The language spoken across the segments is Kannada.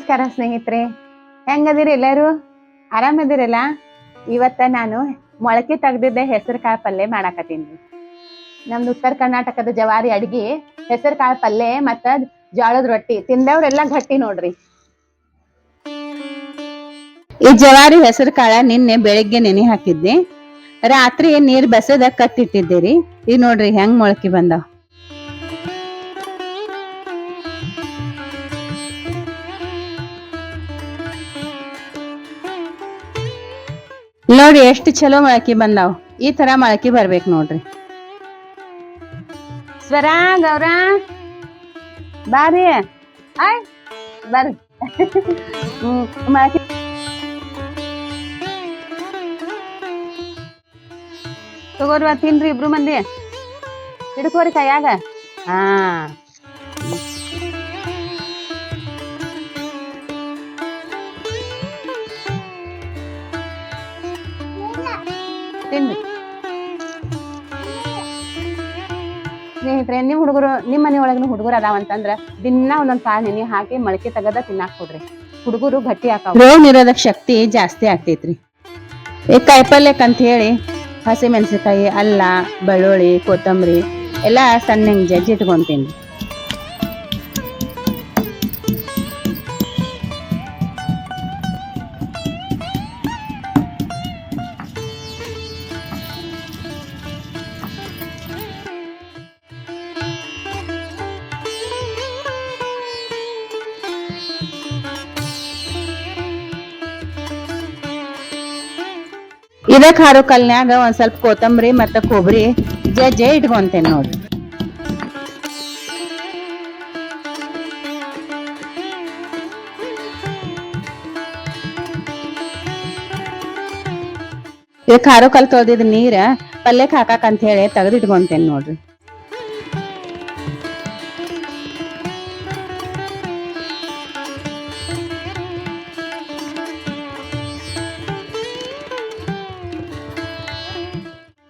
ನಮಸ್ಕಾರ ಸ್ನೇಹಿತರೆ, ಹೆಂಗದಿರಿ ಎಲ್ಲರೂ? ಆರಾಮದಿರಲ್ಲ? ಇವತ್ತ ನಾನು ಮೊಳಕೆ ತೆಗ್ದಿದ್ದ ಹೆಸರು ಕಾಳು ಪಲ್ಯ ಮಾಡಾಕತ್ತೀನಿ. ನಮ್ದು ಉತ್ತರ ಕರ್ನಾಟಕದ ಜವಾರಿ ಅಡ್ಗಿ ಹೆಸರು ಕಾಳು ಪಲ್ಯ ಮತ್ತ ಜೋಳದ ರೊಟ್ಟಿ ತಿಂದವ್ರೆಲ್ಲ ಗಟ್ಟಿ ನೋಡ್ರಿ. ಈ ಜವಾರಿ ಹೆಸರು ಕಾಳ ನಿನ್ನೆ ಬೆಳಿಗ್ಗೆ ನೆನೆ ಹಾಕಿದ್ದೆ, ರಾತ್ರಿ ನೀರ್ ಬಸದ ಕಟ್ಟಿಟ್ಟಿದ್ದೀರಿ. ಈಗ ನೋಡ್ರಿ ಹೆಂಗ್ ಮೊಳಕೆ ಬಂದಾವ. ನೋಡಿ ಎಷ್ಟು ಚಲೋ ಮೊಳಕೆ ಬಂದಾವ್. ಈ ತರ ಮೊಳಕೆ ಬರ್ಬೇಕು ನೋಡ್ರಿ. ಸ್ವರ ಗೌರ ಬಾರಿ ಆಯ್ ಬರ್ರಿ. ಮೊಳಕೆ ತಗೋರಿ ತಿನ್ರಿ ಇಬ್ರು ಮಂದಿ. ಹಿಡ್ಕೋರಿ ಕೈಯಾಗ. ಹಾ ತಿನ್ರಿ ಸ್ನೇಹಿತರೆ. ನಿಮ್ ಹುಡುಗರು ನಿಮ್ ಮನೆ ಒಳಗಿನ ಹುಡುಗರು ಅದಾವಂತಂದ್ರ ದಿನ ಒಂದೊಂದ್ ಕಾಳು ನೆನೆ ಹಾಕಿ ಮೊಳಕೆ ತೆಗದ ತಿನ್ನಾಕ್ ಕೊಡ್ರಿ. ಹುಡುಗರು ಗಟ್ಟಿ ಹಾಕಾವ. ರೋಗ ನಿರೋಧಕ ಶಕ್ತಿ ಜಾಸ್ತಿ ಆಗ್ತೈತ್ರಿ. ಈ ಕಾಯಿಪಲ್ಯಕ್ ಅಂತ ಹೇಳಿ ಹಸಿ ಮೆಣಸಿನಕಾಯಿ, ಅಲ್ಲ, ಬೆಳ್ಳುಳ್ಳಿ, ಕೊತ್ತಂಬರಿ ಎಲ್ಲಾ ಸಣ್ಣ ಜಜ್ಜಿ ಇಟ್ಕೊಂತೀನಿ. ಇದ ಖಾರ ಕಲ್ನ್ಯಾಗ ಒಂದ್ ಸ್ವಲ್ಪ ಕೊತ್ತಂಬರಿ ಮತ್ತ ಕೊಬ್ಬರಿ ಜಜ್ಜೆ ಇಟ್ಕೊಂತೇನೆ ನೋಡ್ರಿ. ಇದು ಖಾರ ಕಲ್ ತೊಳ್ದಿದ್ ನೀರ ಪಲ್ಯಕ್ ಹಾಕಾಕ ಅಂತ ಹೇಳಿ ತೆಗೆದು ಇಟ್ಕೊಂತೇನೆ ನೋಡ್ರಿ.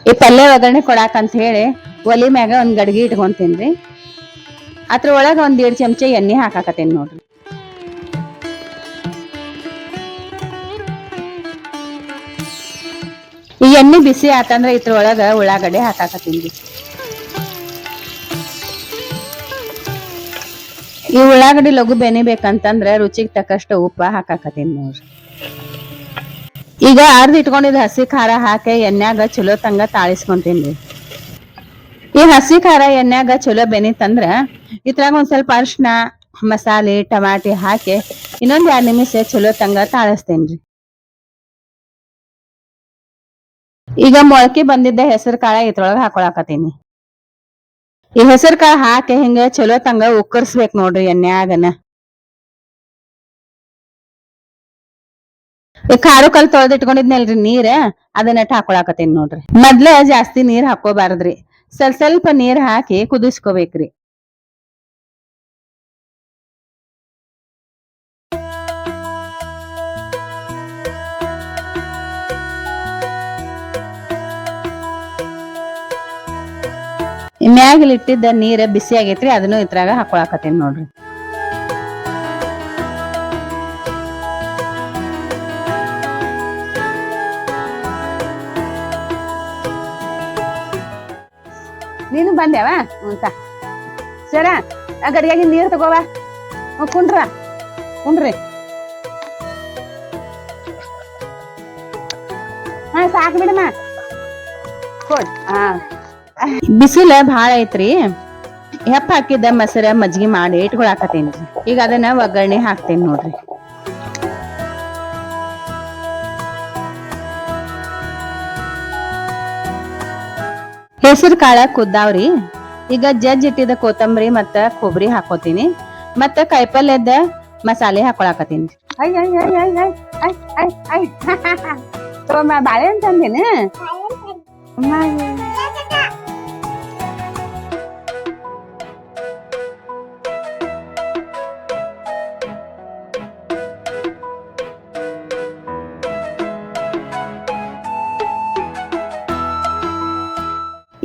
ಈ ಪಲ್ಯ ಒಗ್ಗರಣೆ ಕೊಡಾಕ ಅಂತ ಹೇಳಿ ಒಲಿ ಮ್ಯಾಗ ಒಂದ್ ಗಡ್ಗಿ ಇಟ್ಕೊಂತೇನ್ರಿ. ಅದ್ರ ಒಳಗ 1.5 ಚಮಚ ಎಣ್ಣೆ ಹಾಕಾಕತ್ತೇನಿ ನೋಡ್ರಿ. ಈ ಎಣ್ಣೆ ಬಿಸಿ ಆತಂದ್ರ ಇದ್ರೊಳಗ ಉಳ್ಳಾಗಡ್ಡೆ ಹಾಕಾಕತ್ತೀನಿ. ಈ ಉಳ್ಳಾಗಡ್ಡಿ ಲಘು ಬೆನಿಬೇಕಂತಂದ್ರ ರುಚಿಗೆ ತಕ್ಕಷ್ಟು ಉಪ್ಪ ಹಾಕಾಕತ್ತೀನಿ ನೋಡ್ರಿ. ಈಗ ಅರ್ಧ ಇಟ್ಕೊಂಡಿದ್ ಹಸಿ ಖಾರ ಹಾಕಿ ಎಣ್ಣ್ಯಾಗ ಚಲೋ ತಂಗ ತಾಳಿಸ್ಕೊಂತೀನಿ. ಈ ಹಸಿ ಖಾರ ಎಣ್ಣ್ಯಾಗ ಚಲೋ ಬೆನಿತಂದ್ರ ಇದ್ರಾಗ ಒಂದ್ ಸ್ವಲ್ಪ ಅರಿಶಿನ, ಮಸಾಲೆ, ಟಮಾಟಿ ಹಾಕಿ ಇನ್ನೊಂದ್ 2 ನಿಮಿಷ ಚಲೋ ತಂಗ ತಾಳಿಸ್ತೇನ್ರಿ. ಈಗ ಮೊಳಕೆ ಬಂದಿದ್ದ ಹೆಸರು ಕಾಳ ಇದ್ರೊಳಗ ಹಾಕೊಳಕತ್ತೀನಿ. ಈ ಹೆಸರು ಕಾಳ ಹಾಕಿ ಹಿಂಗ ಚಲೋ ತಂಗ ಉಕ್ಕರ್ಸ್ಬೇಕ್ ನೋಡ್ರಿ ಎಣ್ಣ್ಯಾಗನ. ಈ ಖಾರ ಕಲ್ ತೊಳೆದ್ ಇಟ್ಕೊಂಡಿದ್ನಲ್ರಿ ನೀರ್, ಅದನ್ನ ಹಾಕೊಳಕತ್ತೇನಿ ನೋಡ್ರಿ. ಮೊದ್ಲ ಜಾಸ್ತಿ ನೀರ್ ಹಾಕೋಬಾರದ್ರಿ, ಸ್ವಲ್ಪ ನೀರ್ ಹಾಕಿ ಕುದಿಸ್ಕೋಬೇಕ್ರಿ. ಮ್ಯಾಗಲಿಟ್ಟಿದ್ದ ನೀರ್ ಬಿಸಿ ಆಗೈತ್ರಿ, ಅದನ್ನು ಇದ್ರಾಗ ಹಾಕೊಳಕತ್ತೇನಿ ನೋಡ್ರಿ. ನೀನು ಬಂದ್ಯಾವ ಅಂತ ಸರ ಗಡಿಯಾಗಿ ನೀರ್ ತಗೋವಾ. ಕುಂಡ್ರಿ. ಹಾ ಸಾಕ್ ಬಿಡಮ್ಮ ಕೊಡ್. ಹಾ ಬಿಸಿಲ ಭಾಳ ಐತ್ರಿ. ಹೆಪ್ಪ ಹಾಕಿದ್ದ ಮೊಸರ ಮಜ್ಜಿಗೆ ಮಾಡಿ ಇಟ್ಕೊಳಕತ್ತೇನ್ರಿ. ಈಗ ಅದನ್ನ ಒಗ್ಗರಣೆ ಹಾಕ್ತೇನಿ ನೋಡ್ರಿ. ಹೆಸರು ಕಾಳ ಕುದ್ದಾವ್ರಿ. ಈಗ ಜಜ್ಜ್ ಇಟ್ಟಿದ ಕೊತ್ತಂಬರಿ ಮತ್ತ ಕೊಬ್ಬರಿ ಹಾಕೋತೀನಿ, ಮತ್ತ ಕಾಯಿಪಲ್ಯದ ಮಸಾಲೆ ಹಾಕೊಳಕತ್ತೀನಿ. ಬಾಳೆ ಅಂತಂದೇನ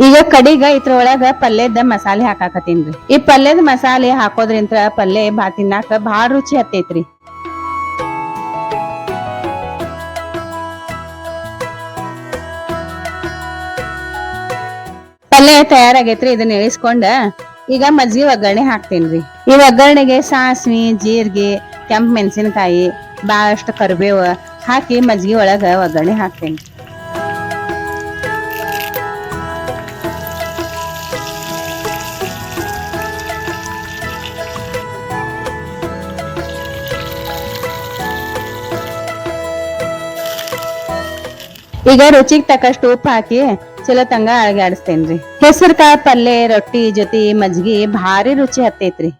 ಈಗ ಕಡಿಗ ಇದ್ರೊಳಗ ಪಲ್ಯದ ಮಸಾಲೆ ಹಾಕಾಕತ್ತೀನ್ರಿ. ಈ ಪಲ್ಯದ ಮಸಾಲೆ ಹಾಕೋದ್ರಿಂತ ಪಲ್ಯ ತಿನ್ನಾಕ ಬಾಳ ರುಚಿ ಹತ್ತೈತ್ರಿ. ತಯಾರಾಗೈತ್ರಿ. ಇದನ್ನ ಇಳಿಸ್ಕೊಂಡ ಈಗ ಮಜ್ಜಿಗೆ ಒಗ್ಗರಣೆ ಹಾಕ್ತೇನ್ರಿ. ಈ ಒಗ್ಗರಣೆಗೆ ಸಾಸ್ವಿ, ಜೀರಿಗೆ, ಕೆಂಪು ಮೆಣಸಿನಕಾಯಿ, ಬಾಳಷ್ಟು ಕರಿಬೇವು ಹಾಕಿ ಮಜ್ಜಿಗೆ ಒಳಗ ಒಗ್ಗರಣೆ ಹಾಕ್ತೇನೆ. ಈಗ ರುಚಿಗೆ ತಕ್ಕಷ್ಟು ಉಪ್ಪು ಹಾಕಿ ಚಲೋ ತಂಗ ಅಳಗಾಡಿಸ್ತೇನ್ರಿ. ಹೆಸರು ಕಾಳ ಪಲ್ಯ ರೊಟ್ಟಿ ಜೊತೆ ಮಜ್ಜಿಗೆ ಭಾರಿ ರುಚಿ ಹತ್ತೈತ್ರಿ.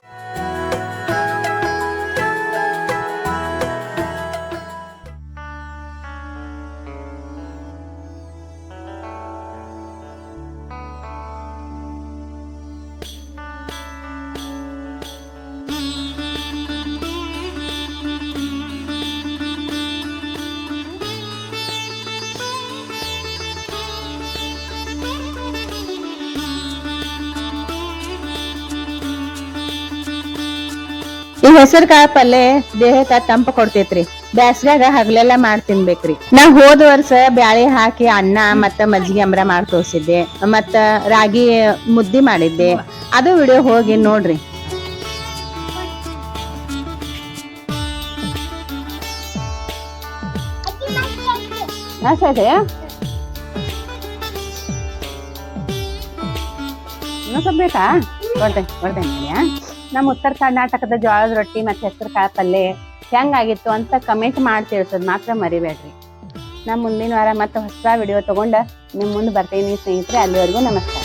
ಈ ಹೆಸರು ಕಾಳ ಪಲ್ಯ ದೇಹಕ್ಕ ತಂಪ ಕೊಡ್ತೇತ್ರಿ. ಬ್ಯಾಸ್ಗ್ಯಾಗ ಹಗಲೆಲ್ಲ ಮಾಡಿ ತಿನ್ಬೇಕ್ರಿ. ನಾ ಹೋದ ವರ್ಷ ಬ್ಯಾಳಿ ಹಾಕಿ ಅನ್ನ ಮತ್ತ ಮಜ್ಜಿಗೆ ಅಂಬ್ರ ಮಾಡಿ ತೋರ್ಸಿದ್ದೆ, ಮತ್ತ ರಾಗಿ ಮುದ್ದಿ ಮಾಡಿದ್ದೆ. ಅದು ವಿಡಿಯೋ ಹೋಗಿ ನೋಡ್ರಿ. ಸ್ವಲ್ಪ ಬೇಕಾ? ಕೊಡ್ತೇನೆ. ನಮ್ಮ ಉತ್ತರ ಕರ್ನಾಟಕದ ಜೋಳದ ರೊಟ್ಟಿ ಮತ್ತೆ ಹೆಸರು ಕಾಳ ಪಲ್ಯ ಹೆಂಗಾಗಿತ್ತು ಅಂತ ಕಮೆಂಟ್ ಮಾಡಿ ತಿಳಿಸೋದು ಮಾತ್ರ ಮರಿಬೇಡ್ರಿ. ನಾ ಮುಂದಿನ ವಾರ ಮತ್ತೆ ಹೊಸ ವಿಡಿಯೋ ತಗೊಂಡ ನಿಮ್ ಮುಂದೆ ಬರ್ತೀನಿ ಸ್ನೇಹಿತರೆ. ಅಲ್ಲಿವರೆಗೂ ನಮಸ್ಕಾರ.